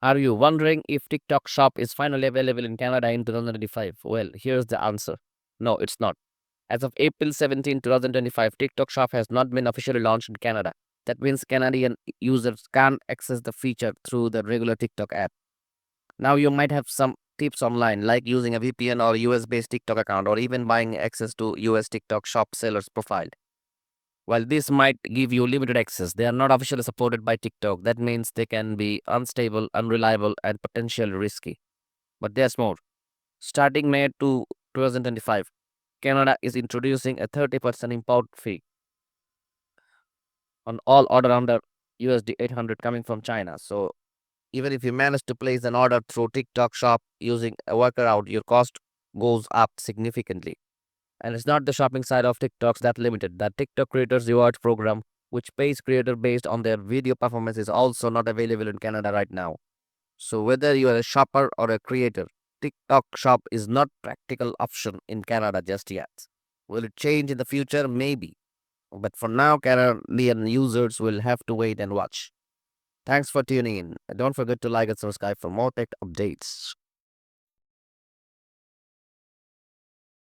Are you wondering if TikTok Shop is finally available in Canada in 2025? Well, here's the answer. No, it's not. As of April 17, 2025, TikTok Shop has not been officially launched in Canada. That means Canadian users can't access the feature through the regular TikTok app. Now, you might have some tips online, like using a VPN or US based TikTok account, or even buying access to US TikTok Shop sellers' profile. While this might give you limited access, they are not officially supported by TikTok. That means they can be unstable, unreliable, and potentially risky. But there's more. Starting May 2025, Canada is introducing a 30% import fee on all order under USD 800 coming from China. So even if you manage to place an order through TikTok Shop using a workaround, your cost goes up significantly. And it's not the shopping side of TikTok's that limited. The TikTok Creators Rewards program, which pays creator based on their video performance, is also not available in Canada right now. So whether you are a shopper or a creator, TikTok Shop is not practical option in Canada just yet. Will it change in the future? Maybe. But for now, Canadian users will have to wait and watch. Thanks for tuning in. And don't forget to like and subscribe for more tech updates.